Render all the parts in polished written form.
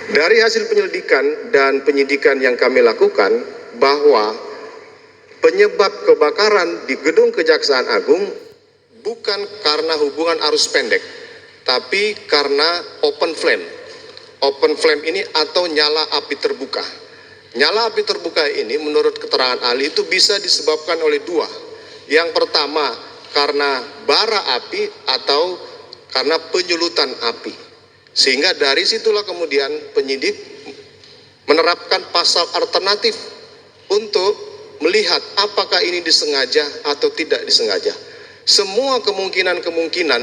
Dari hasil penyelidikan dan penyidikan yang kami lakukan bahwa penyebab kebakaran di gedung Kejaksaan Agung bukan karena hubungan arus pendek, tapi karena open flame. Open flame ini atau nyala api terbuka. Nyala api terbuka ini menurut keterangan ahli itu bisa disebabkan oleh dua. Yang pertama karena bara api atau karena penyulutan api. Sehingga dari situlah kemudian penyidik menerapkan pasal alternatif untuk melihat apakah ini disengaja atau tidak disengaja. Semua kemungkinan-kemungkinan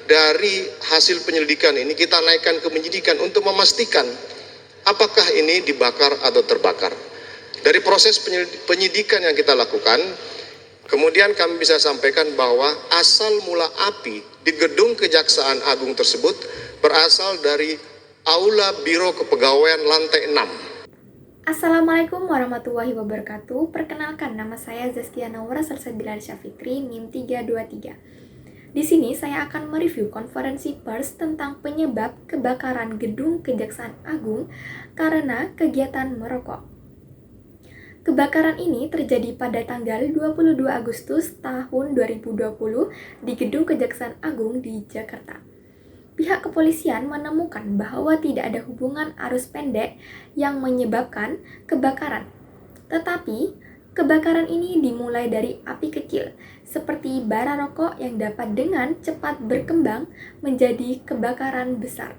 dari hasil penyelidikan ini kita naikkan ke penyidikan untuk memastikan apakah ini dibakar atau terbakar. Dari proses penyidikan yang kita lakukan, kemudian kami bisa sampaikan bahwa asal mula api di gedung Kejaksaan Agung tersebut berasal dari Aula Biro Kepegawaian lantai 6. Assalamualaikum warahmatullahi wabarakatuh. Perkenalkan, nama saya Zaskia Nawara Salsabila Syafitri, NIM 323. Di sini saya akan mereview konferensi pers tentang penyebab kebakaran gedung Kejaksaan Agung karena kegiatan merokok. Kebakaran ini terjadi pada tanggal 22 Agustus tahun 2020 di gedung Kejaksaan Agung di Jakarta. Pihak kepolisian menemukan bahwa tidak ada hubungan arus pendek yang menyebabkan kebakaran. Tetapi, kebakaran ini dimulai dari api kecil, seperti bara rokok yang dapat dengan cepat berkembang menjadi kebakaran besar.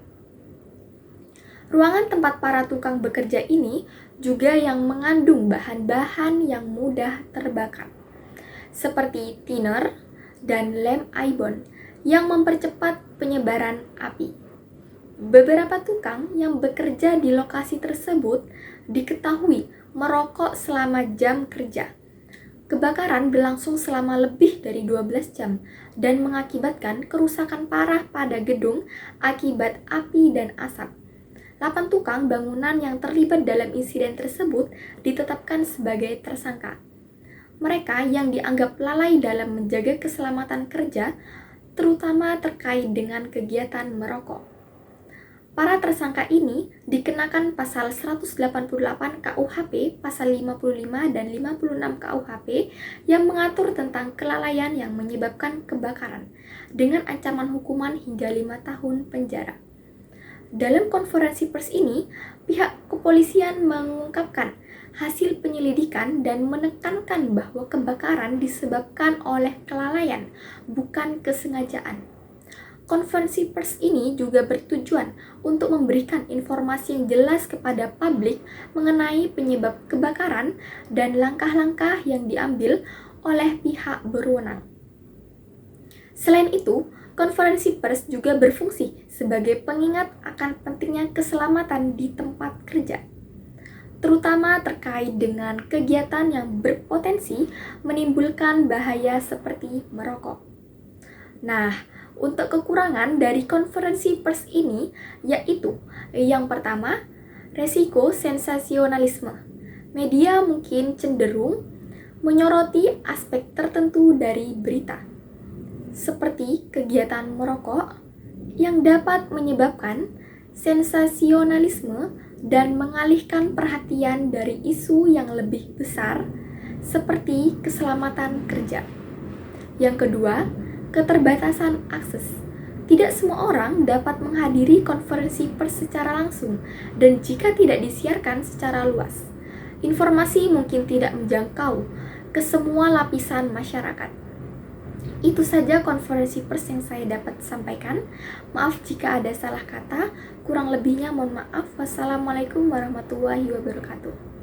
Ruangan tempat para tukang bekerja ini juga yang mengandung bahan-bahan yang mudah terbakar, seperti thinner dan lem aibon, yang mempercepat penyebaran api. Beberapa tukang yang bekerja di lokasi tersebut diketahui merokok selama jam kerja. Kebakaran berlangsung selama lebih dari 12 jam dan mengakibatkan kerusakan parah pada gedung akibat api dan asap. 8 tukang bangunan yang terlibat dalam insiden tersebut ditetapkan sebagai tersangka. Mereka yang dianggap lalai dalam menjaga keselamatan kerja terutama terkait dengan kegiatan merokok. Para tersangka ini dikenakan pasal 188 KUHP, pasal 55 dan 56 KUHP yang mengatur tentang kelalaian yang menyebabkan kebakaran dengan ancaman hukuman hingga 5 tahun penjara. Dalam konferensi pers ini, pihak kepolisian mengungkapkan hasil penyelidikan dan menekankan bahwa kebakaran disebabkan oleh kelalaian, bukan kesengajaan. Konferensi pers ini juga bertujuan untuk memberikan informasi yang jelas kepada publik mengenai penyebab kebakaran dan langkah-langkah yang diambil oleh pihak berwenang. Selain itu, konferensi pers juga berfungsi sebagai pengingat akan pentingnya keselamatan di tempat kerja, terutama terkait dengan kegiatan yang berpotensi menimbulkan bahaya seperti merokok. Nah, untuk kekurangan dari konferensi pers ini yaitu yang pertama, resiko sensasionalisme. Media mungkin cenderung menyoroti aspek tertentu dari berita, seperti kegiatan merokok yang dapat menyebabkan sensasionalisme dan mengalihkan perhatian dari isu yang lebih besar seperti keselamatan kerja. Yang kedua, keterbatasan akses. Tidak semua orang dapat menghadiri konferensi pers secara langsung dan jika tidak disiarkan secara luas, informasi mungkin tidak menjangkau ke semua lapisan masyarakat. Itu saja konferensi pers yang saya dapat sampaikan. Maaf jika ada salah kata, kurang lebihnya mohon maaf. Wassalamualaikum warahmatullahi wabarakatuh.